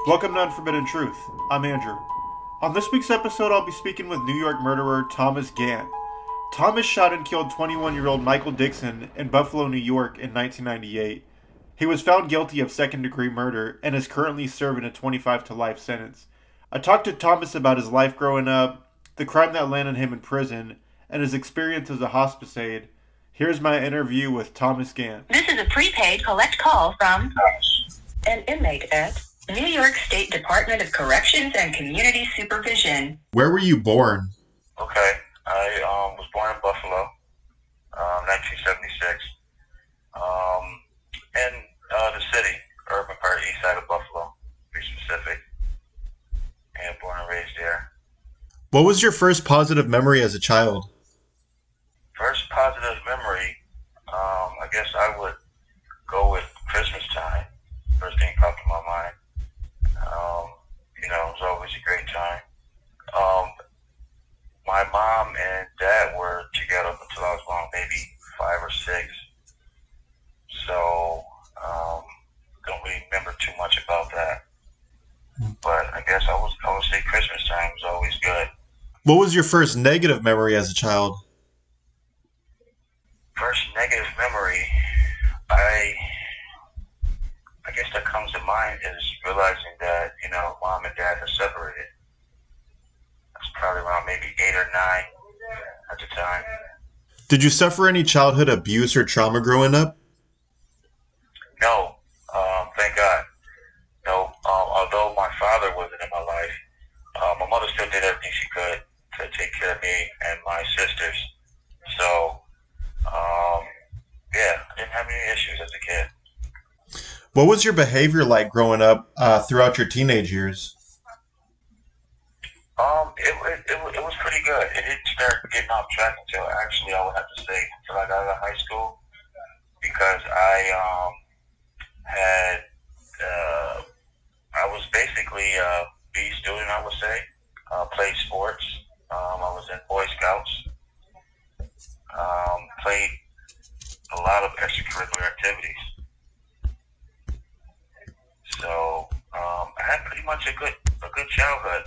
Welcome to Unforbidden Truth. I'm Andrew. On this week's episode, I'll be speaking with New York murderer Thomas Gant. Thomas shot and killed 21-year-old Michael Dixon in Buffalo, New York in 1998. He was found guilty of second-degree murder and is currently serving a 25 to life sentence. I talked to Thomas about his life growing up, the crime that landed him in prison, and his experience as a hospice aide. Here's my interview with Thomas Gant. This is a prepaid collect call from an inmate at New York State Department of Corrections and Community Supervision. Where were you born? Okay, I was born in Buffalo, 1976, in the city, urban part, east side of Buffalo, to be specific, and born and raised there. What was your first positive memory as a child? First positive memory, I guess I would go with Christmas time. First thing popped in my mind. It was always a great time. My mom and dad were together up until I was around maybe 5 or 6. So, don't really remember too much about that. But I guess I would say Christmas time was always good. What was your first negative memory as a child? First negative memory, I guess that comes to mind is realizing that, mom and dad are separated. That's probably around maybe 8 or 9 at the time. Did you suffer any childhood abuse or trauma growing up? No, thank God. No, although my father wasn't in my life, my mother still did everything she could to take care of me and my sisters. So, I didn't have any issues as a kid. What was your behavior like growing up throughout your teenage years? It was pretty good. It didn't start getting off track until actually I would have to say until I got out of high school, because I was basically a B student, I would say. Played sports. I was in Boy Scouts. Played a lot of extracurricular activities. So I had pretty much a good childhood.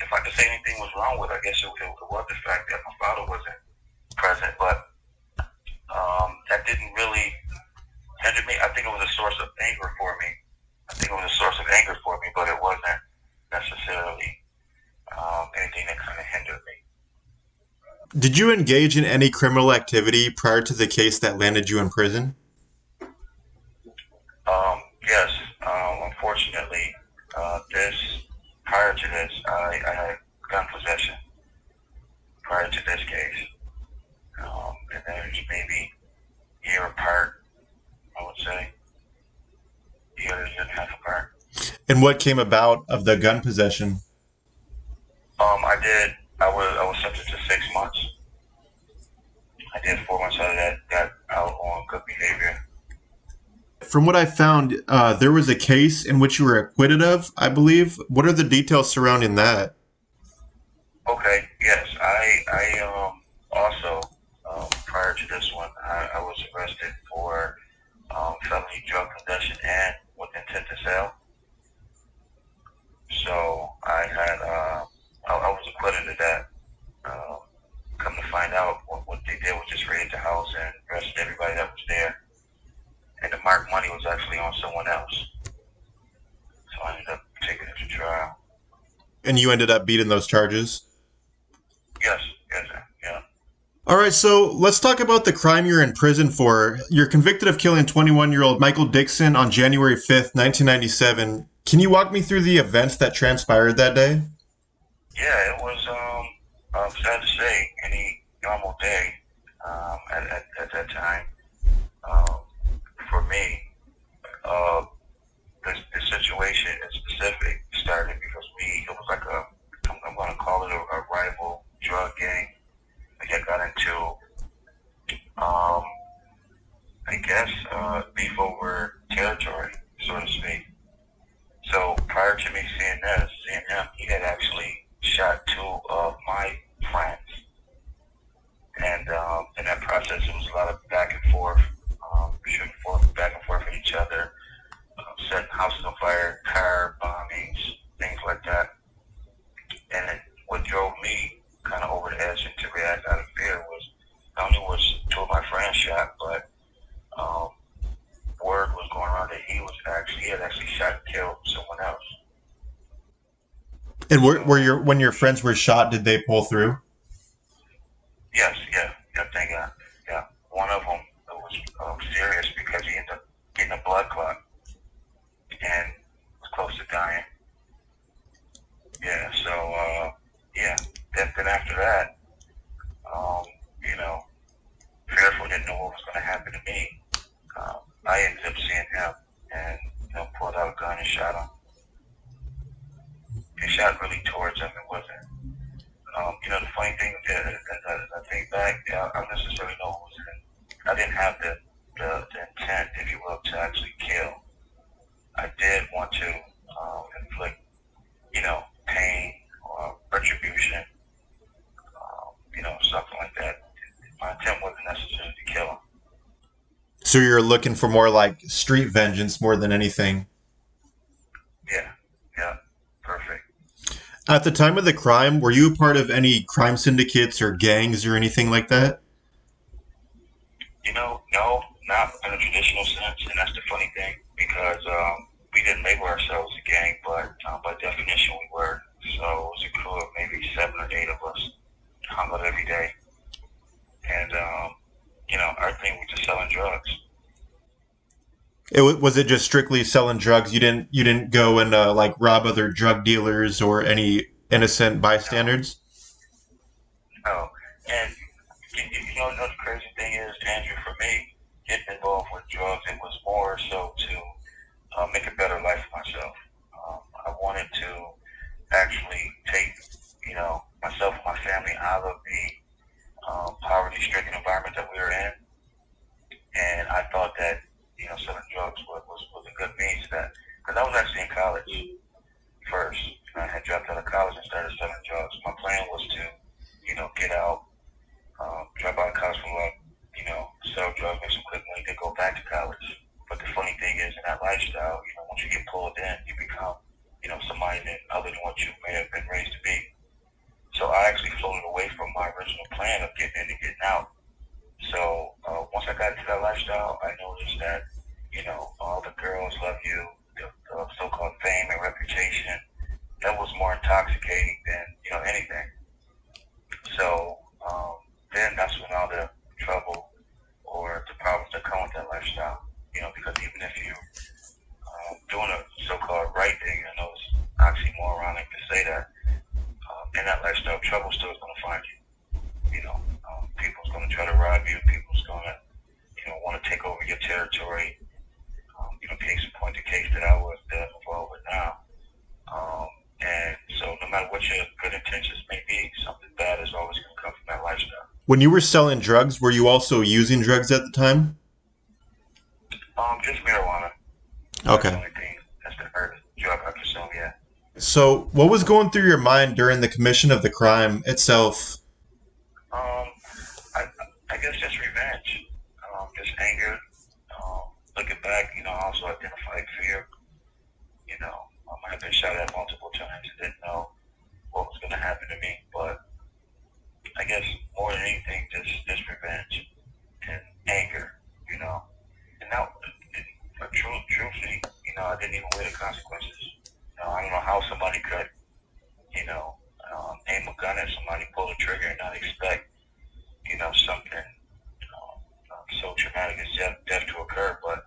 If I could say anything was wrong with it, I guess it was the fact that my father wasn't present, but that didn't really hinder me. I think it was a source of anger for me. But it wasn't necessarily anything that kind of hindered me. Did you engage in any criminal activity prior to the case that landed you in prison? Yes. Unfortunately, prior to this, I had gun possession prior to this case. And then it was maybe a year apart, I would say. A year and a half apart. And what came about of the gun possession? I was sentenced to 6 months. I did 4 months out of that, got out on good behavior. From what I found, there was a case in which you were acquitted of, I believe. What are the details surrounding that? Okay, yes. I also, prior to this one, I was arrested for felony drug possession and with intent to sell. So I was acquitted of that. Come to find out, what they did was just raid the house and arrested everybody that was there. And the marked money was actually on someone else. So I ended up taking it to trial. And you ended up beating those charges? Yes, yeah. All right, so let's talk about the crime you're in prison for. You're convicted of killing 21-year-old Michael Dixon on January 5th, 1997. Can you walk me through the events that transpired that day? Yeah, it was, sad to say, any normal day at that time. For me, the situation in specific started because it was like I'm going to call it a rival drug gang. Like I got into, I guess, beef over territory, so to speak. So prior to me seeing him, he had actually shot 2 of my friends. And in that process, it was a lot of back and forth, shooting back and forth at each other, setting houses on fire, he had actually shot and killed someone else. And when your friends were shot, did they pull through? Yes, yeah, thank God. Yeah, one of them was serious because he ended up getting a blood clot and was close to dying. Yeah, so yeah. Then after that, you know, fearful, didn't know what was going to happen to me. I ended up seeing him and pulled out a gun and shot him. He shot really towards him. It wasn't. The funny thing that I think back, I don't necessarily know what was in. I didn't have the intent, if you will, to actually kill. I did want to inflict, pain or retribution, something like that. My intent wasn't necessarily to kill him. So you're looking for more like street vengeance more than anything. Yeah, perfect. At the time of the crime, were you a part of any crime syndicates or gangs or anything like that? No, not in a traditional sense, and that's the funny thing because we didn't label ourselves a gang, but by definition we were. So it was a crew of maybe 7 or 8 of us, hung out every day, and our thing was just selling drugs. Was it just strictly selling drugs? You didn't go and like rob other drug dealers or any innocent bystanders? No. And the crazy thing is, Andrew, for me, getting involved with drugs, it was more so to make a better life for myself. I wanted to actually take, myself and my family out of the poverty-stricken environment that we were in. And I thought that, selling drugs was a good means to that. Because I was actually in college first. I had dropped out of college and started selling drugs. My plan was to, get out, drop out of college for like, sell drugs, make some quick money, then go back to college. But the funny thing is, in that lifestyle, once you get pulled in, you become, somebody other than what you may have been raised to be. So I actually floated away from my original plan of getting in and getting out. So once I got into that lifestyle, I noticed that, all the girls love you, the so-called fame and reputation, that was more intoxicating than, anything. So then that's when all the trouble or the problems that come with that lifestyle, because even if you doing a so-called right thing, I know it's oxymoronic to say that, in that lifestyle, trouble still is going to find you. People's going to try to rob you. People's going to, want to take over your territory. Case in point, the case that I was involved with now. And so no matter what your good intentions may be, something bad is always going to come from that lifestyle. When you were selling drugs, were you also using drugs at the time? Just marijuana. Okay. That's the only thing. That's the first drug I consume, yeah. So what was going through your mind during the commission of the crime itself? I guess just revenge, just anger. Looking back, I also identified fear. I have been shot at multiple times and didn't know what was going to happen to me. But I guess more than anything, just revenge and anger, And now, truthfully, I didn't even weigh the consequences. I don't know how somebody could, aim a gun at somebody, pull the trigger, and not expect, something so traumatic as death to occur. But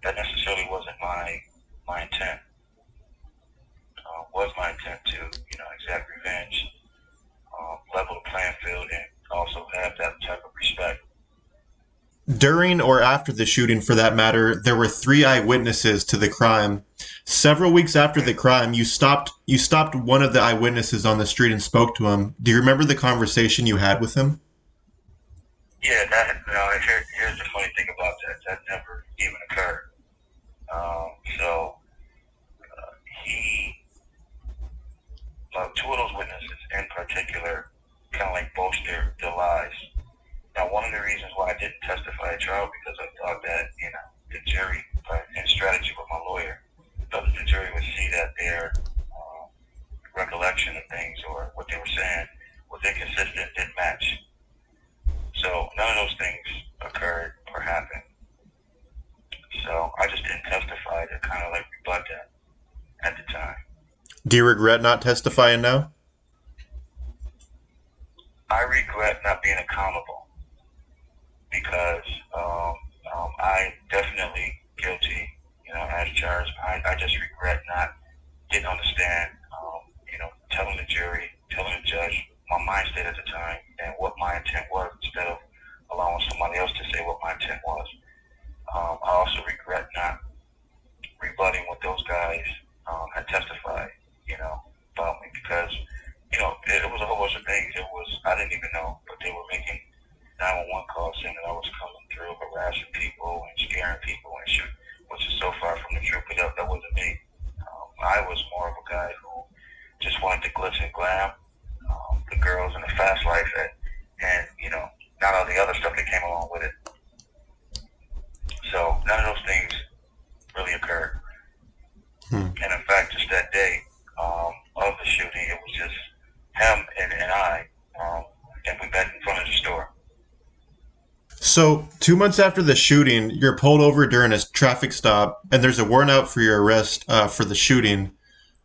that necessarily wasn't my intent. Was my intent to, exact revenge, level the playing field, and also have that type of respect. During or after the shooting, for that matter, there were 3 eyewitnesses to the crime. Several weeks after the crime, you stopped one of the eyewitnesses on the street and spoke to him. Do you remember the conversation you had with him? Yeah, here's the funny thing about that. That never even occurred. Two of those witnesses in particular kind of like bolstered their lies. Now, one of the reasons why I didn't testify at trial because I thought that, the jury, in strategy with my lawyer, thought that the jury would see that their recollection of things or what they were saying was inconsistent, didn't match. So none of those things occurred or happened. So I just didn't testify to kind of like Do you regret not testifying now? I regret not being accountable because I definitely guilty, as charged. I just regret not didn't understand, telling the jury, telling the judge my mind state at the time and what my intent was instead of allowing somebody else to say what my intent was. I also regret not rebutting what those guys had testified, about me because, it was a whole bunch of things. I didn't even know, but they were making 911 calls saying that I was coming through harassing people and scaring people and shooting, which is so far from the truth, but that wasn't me. I was more of a guy who just wanted the glitz and glam, the girls and the fast life, and not all the other stuff that came along with it. So none of those things really occurred. And in fact, just that day of the shooting, it was just him and I, and we met in front of the store. So, 2 months after the shooting, you're pulled over during a traffic stop, and there's a warrant out for your arrest for the shooting.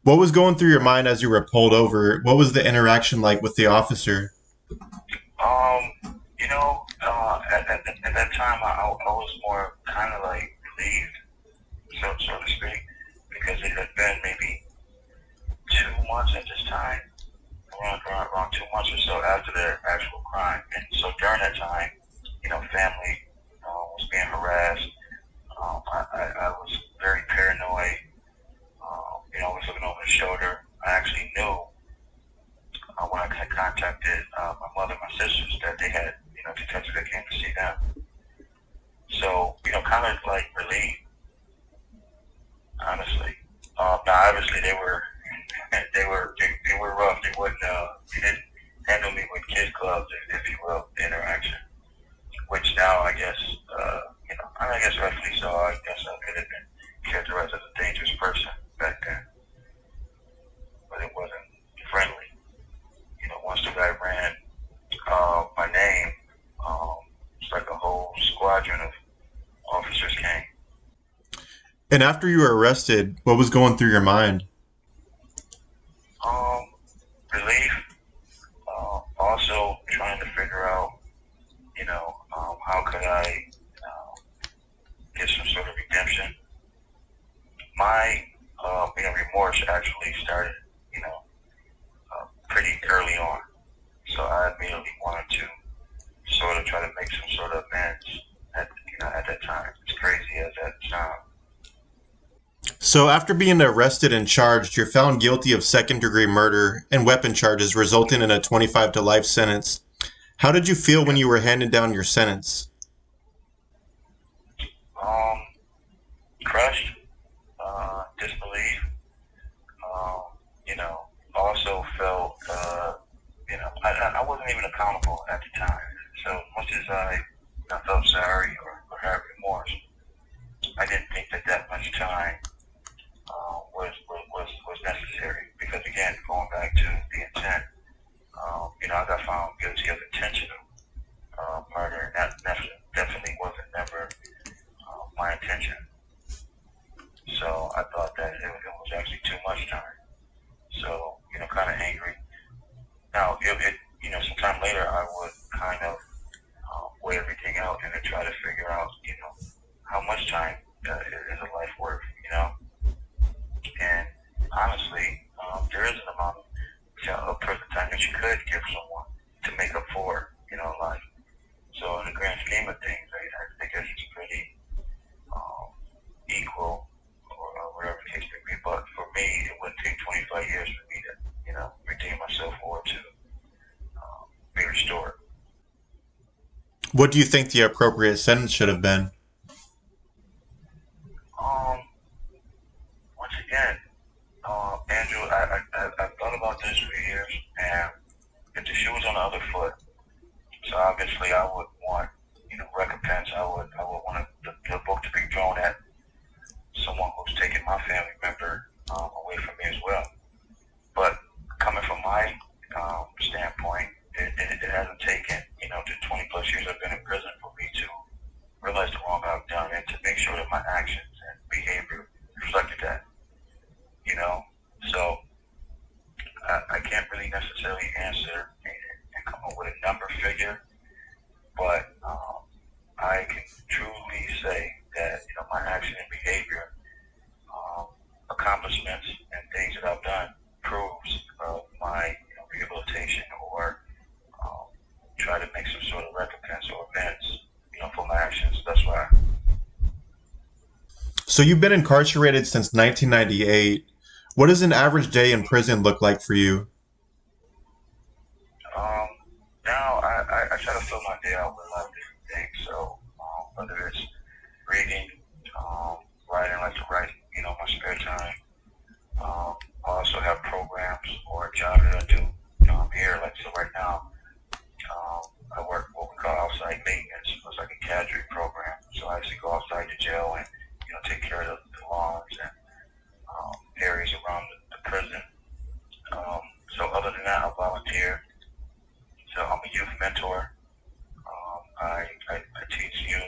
What was going through your mind as you were pulled over? What was the interaction like with the officer? At that time, I was more kind of like relieved, so to speak, because it had been maybe 2 months at this time, around 2 months or so after their actual crime. And so during that time, family was being harassed. I was very paranoid. I was looking over the shoulder. I actually knew when I had contacted my mother and my sisters that they had, detectives that came to see them. So, kind of like relieved, honestly. Now, obviously, they were rough. They didn't handle me with kid clubs, if you will, the interaction. Which now, I guess, I guess rightfully so. I guess I could have been characterized as a dangerous person back then, but it wasn't friendly. Once the guy ran my name, it's like a whole squadron of officers came. And after you were arrested, what was going through your mind? Relief. Also trying to figure out, how could I get some sort of redemption. My, remorse actually started, pretty early on. So I immediately wanted to sort of try to make some sort of amends at that time. As crazy as that sounds. So after being arrested and charged, you're found guilty of second-degree murder and weapon charges, resulting in a 25 to life sentence. How did you feel when you were handing down your sentence? Crushed, disbelief. Also felt, I wasn't even accountable at the time. So much as I felt sorry or had remorse, I didn't think that much time was necessary. Because again, going back to the intent, I got found guilty of intentional murder, and that definitely wasn't never my intention. So I thought that it was actually too much time. So, kind of angry. Now, sometime later I would kind of weigh everything out and then try to figure out, how much time is a life worth, And honestly, there is an amount of prison time that you could give someone to make up for, life. So in the grand scheme of things, I guess it's pretty equal, or whatever the case may be. But for me, it wouldn't take 25 years for me to, redeem myself or to be restored. What do you think the appropriate sentence should have been? Once again, Andrew, I thought about this for years, and if the shoe was on the other foot, so obviously I would want, recompense. I would want the book to be thrown at someone who's taken my family member away from me as well. But coming from my standpoint, it hasn't taken, the 20 plus years I've been in prison for me to realize the wrong I've done and to make sure that my actions and behavior reflected that, So So you've been incarcerated since 1998. What does an average day in prison look like for you? Um, Now I try to fill my day out with a lot of different things. So whether it's reading, writing, I like to write, my spare time. I also have programs or a job that I do here. Like so right now, I work what we call outside maintenance. So it's like a cadre program. So I actually go outside the jail and take care of the lawns and areas around the prison. Um, so other than that, I volunteer. So I'm a youth mentor. I teach youth,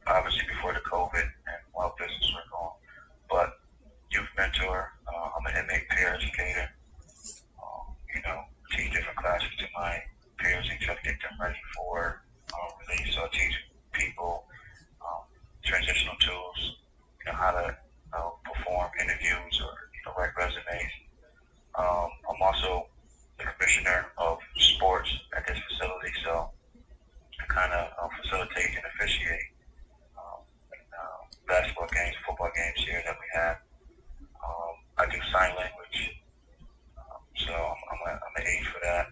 obviously before the COVID and while business were going. But youth mentor, I'm an inmate peer educator. Teach different classes to my peers and try to get them ready for release. So I teach people transitional tools, how to perform interviews or write resumes. I'm also the commissioner of sports at this facility, so I kind of facilitate and officiate basketball games, football games here that we have. I do sign language, so I'm an aide for that.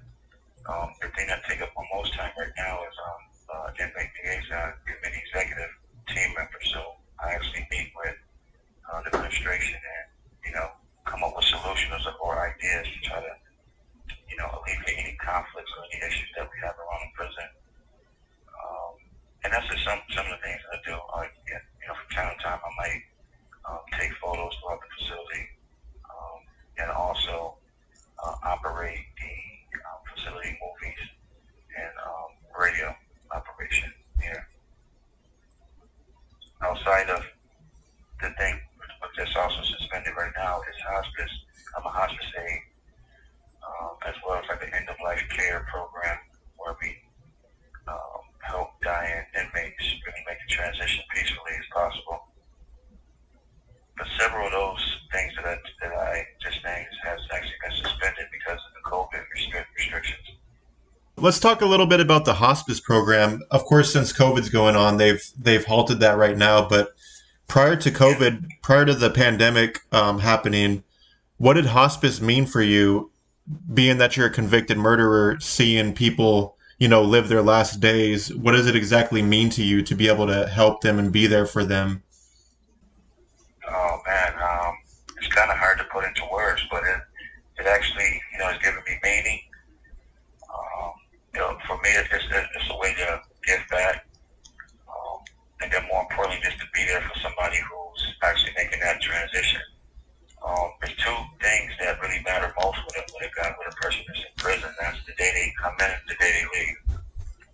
The thing that take up my most time right now is inmate liaison committee executive team member. So I actually meet with the administration and come up with solutions or ideas to try to alleviate any conflicts or any issues that we have around the prison. And that's just some of the things that I do. From time to time, I might take photos throughout the facility and also operate the facility movies and radio operation here. Outside of the thing that's also suspended right now is hospice. I'm a hospice aide, as well as like an end-of-life care program where we help dying inmates really make the transition peacefully as possible. But several of those things that I just named has actually been suspended because of the COVID restrictions. Let's talk a little bit about the hospice program. Of course, since COVID's going on, they've halted that right now. But prior to COVID, prior to the pandemic happening, what did hospice mean for you? Being that you're a convicted murderer, seeing people, live their last days, what does it exactly mean to you to be able to help them and be there for them? Oh man, it's kind of hard to put into words, but it actually, has given me meaning. For me, it's a way to give back, and then more importantly, just to be there for somebody who's actually making that transition. There's two things that really matter most when a person is in prison. That's the day they come in and the day they leave.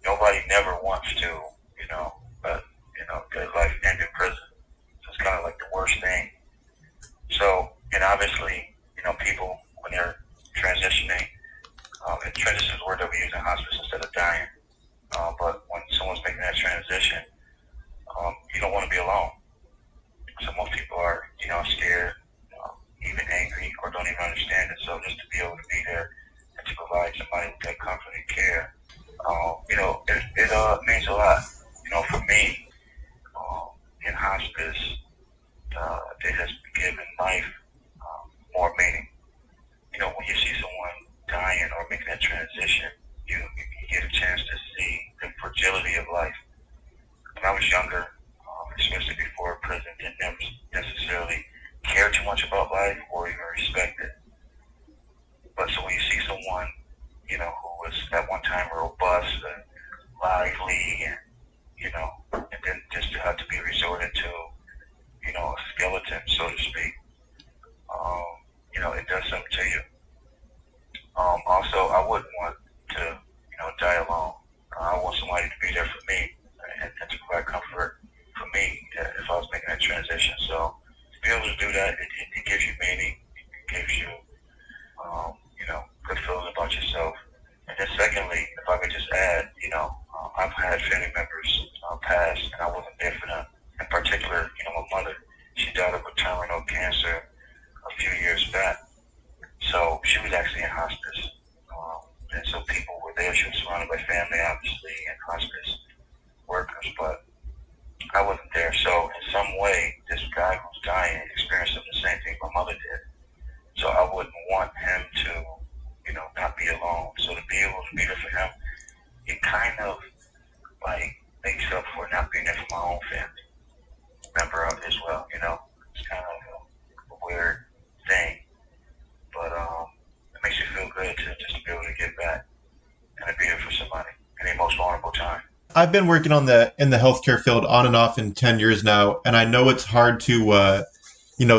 Nobody never wants to, but their life end in prison. So it's kind of like the worst thing. So, and obviously, people when they're transitioning, and transition is the word that we use in hospice instead of dying. But when someone's making that transition, you don't want to be alone. So most people are, scared, even angry, or don't even understand it. So just to be able to be there and to provide somebody with that comfort and care, it means a lot. For me, in hospice, it has given life more meaning. When you see someone dying or making that transition, you get a chance to see the fragility of life. When I was younger, especially before prison, didn't necessarily care too much about life or even respect it. But so when you see someone, who was at one time robust and lively and, and then just to have to be resorted to, a skeleton, so to speak, it does something to you. Also, I wouldn't want to, die alone. I want somebody to be there for me and to provide comfort for me if I was making that transition. So to be able to do that, it gives you meaning. It gives you, good feeling about yourself. And then secondly, if I could just add, I've had family members pass, and I wasn't there for them. In particular, my mother, she died of a terminal cancer a few years back. So she was actually in hospice. And so people were there. She was surrounded by family, obviously, and hospice workers. But I wasn't there. So in some way, this guy who's dying experienced the same thing my mother did. So I wouldn't want him to, not be alone. So to be able to be there for him, it kind of like makes up for not being there for my own family member of as well. It's kind of a weird thing, but it makes you feel good to just to be able to get back and to be there for somebody in the most vulnerable time. I've been working in the healthcare field on and off in 10 years now, and I know it's hard to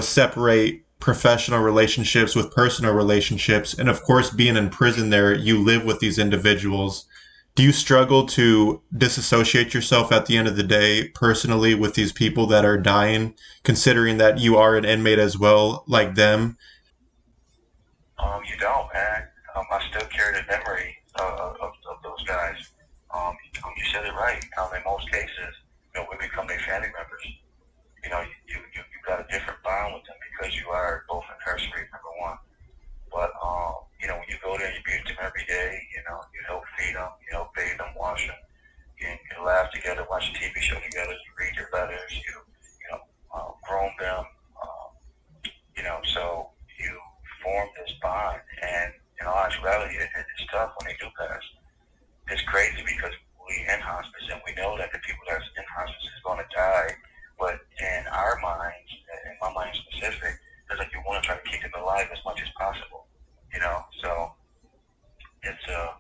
separate professional relationships with personal relationships. And of course, being in prison there, you live with these individuals. Do you struggle to disassociate yourself at the end of the day personally with these people that are dying, considering that you are an inmate as well, like them? You don't, man. I still carry the memory of those guys. You said it right. In most cases, we become their family members. You got a different bond with them because you are both incarcerated, number one. But when you go there, you be with them every day. You help feed them, you help bathe them, wash them. You laugh together, watch a TV show together. You read their letters. Groom them. So you form this bond, and in all actuality, it's tough when they do pass. It's crazy because we in hospice, and we know that the people that's in hospice is going to die. But in our minds, in my mind specific, it's like you want to try to keep them alive as much as possible. So it's a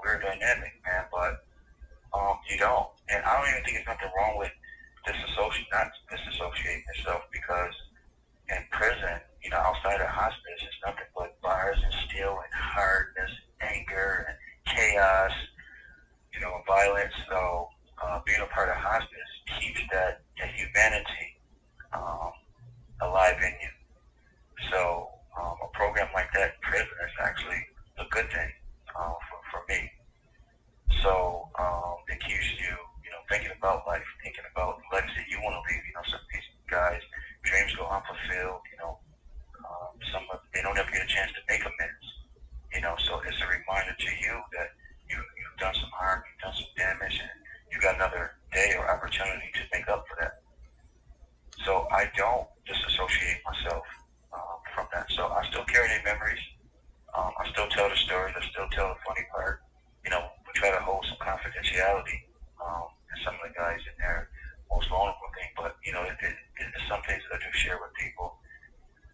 weird dynamic, man. But you don't, and I don't even think there's nothing wrong with not disassociating yourself, because in prison, outside of hospice, it's nothing but bars and steel and hardness, anger and chaos, violence. So being a part of hospice keeps that humanity alive in you. So a program like that in prison is actually a good thing for me. So it keeps you, thinking about life, thinking about the legacy you want to leave. Some of these guys, dreams go unfulfilled. Some of they don't ever get a chance to make amends. So it's a reminder to you that you've done some harm, you've done some damage, and you got another day or opportunity to make up for that. So I don't disassociate myself from that. So I still carry their memories. I still tell the stories. I still tell the funny part. We try to hold some confidentiality. And some of the guys in there, most vulnerable thing. But it's some things that I do share with people.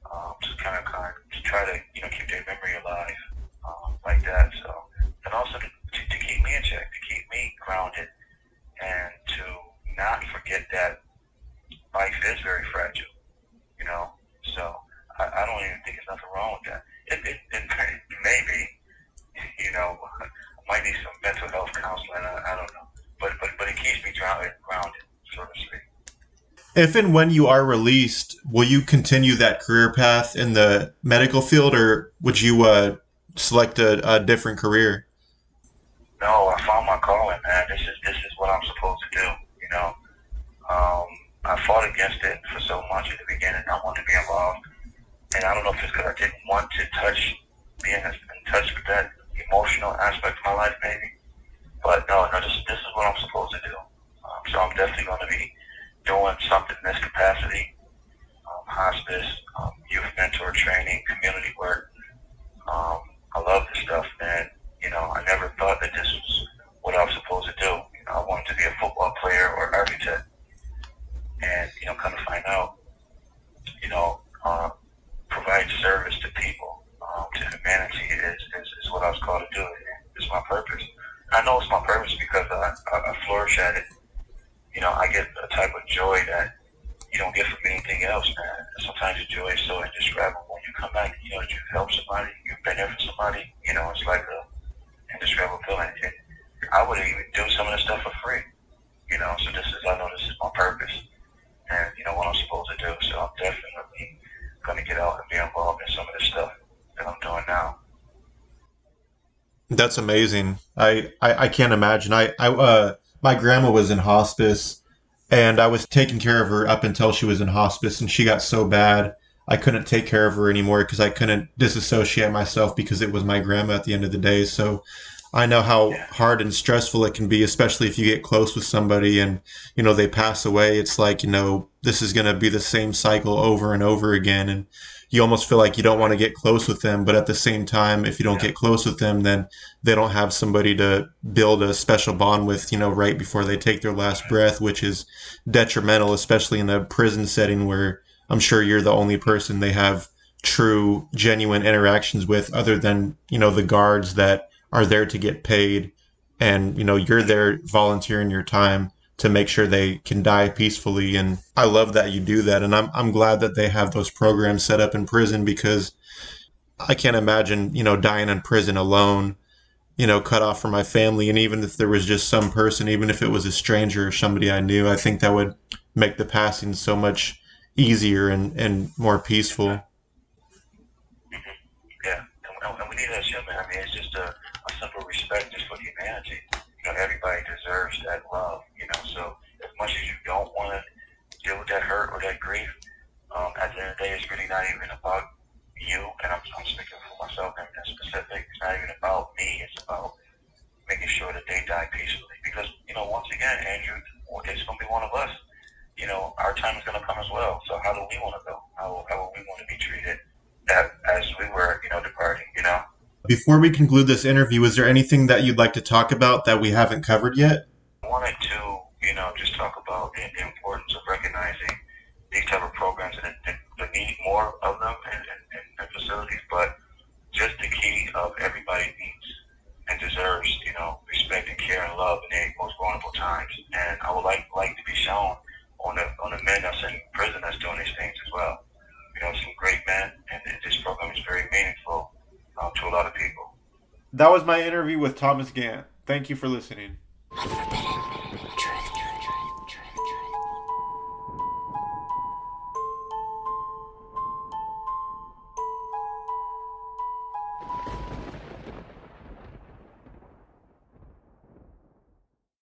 To kind of to try to keep their memory alive like that. So, and also to keep me in check, to keep me grounded, and to not forget that life is very fragile. So I don't even think there's nothing wrong with that. It maybe might need some mental health counseling. I don't know, but it keeps me grounded, so to speak. If and when you are released, will you continue that career path in the medical field, or would you select a different career? No, I found my calling, man. This is what I'm supposed to do. I fought against it for so much at the beginning. I wanted to be involved, and I don't know if it's because I didn't want to be in touch with that emotional aspect of my life, maybe. But no, this is what I'm supposed to do. So I'm definitely going to be doing something in this capacity, hospice, youth mentor training, community work. I love this stuff, man. I never thought that this was what I was supposed to do. I wanted to be a football player or architect. And, come to find out, provide service to people, to humanity is what I was called to do. It's my purpose. I know it's my purpose because I flourish at it. I get a type of joy that you don't get from anything else, man. Sometimes the joy is so indescribable. When you come back, that you help somebody, you've been there for somebody, it's like a indescribable feeling. I would even do some of this stuff for free, so I know this is my purpose and, what I'm supposed to do. So I'm definitely going to get out and be involved in some of this stuff that I'm doing now. That's amazing. I can't imagine. My grandma was in hospice, and I was taking care of her up until she was in hospice, and she got so bad I couldn't take care of her anymore because I couldn't disassociate myself because it was my grandma at the end of the day. So I know how Yeah. hard and stressful it can be, especially if you get close with somebody and, they pass away. It's like, this is going to be the same cycle over and over again. And you almost feel like you don't want to get close with them. But at the same time, if you don't Yeah. get close with them, then they don't have somebody to build a special bond with, right before they take their last breath, which is detrimental, especially in a prison setting where I'm sure you're the only person they have true, genuine interactions with other than, the guards that are there to get paid, and you're there volunteering your time to make sure they can die peacefully. And I love that you do that, and I'm glad that they have those programs set up in prison, because I can't imagine dying in prison alone, cut off from my family. And even if there was just some person, even if it was a stranger or somebody I knew, I think that would make the passing so much easier and more peaceful. Hmm. Yeah. And we need that shit, man. I mean, it's just a simple respect just for humanity. Everybody deserves that love, so as much as you don't want to deal with that hurt or that grief, at the end of the day, it's really not even about you, and I'm speaking for myself in specific. It's not even about me. It's about making sure that they die peacefully. Because, once again, Andrew, it's going to be one of us. Our time is going to come as well. So how do we want to go? How will we want to be treated as we were, departing? Before we conclude this interview, is there anything that you'd like to talk about that we haven't covered yet? I wanted to, just talk about the importance of recognizing these type of programs and the need more of them in facilities, but just the key of everybody needs and deserves, respect and care and love in their most vulnerable times. And I would like to be shown on the men that's in prison that's doing these things as well. Some great men, and this program is very meaningful to a lot of people. That was my interview with Thomas Gant. Thank you for listening.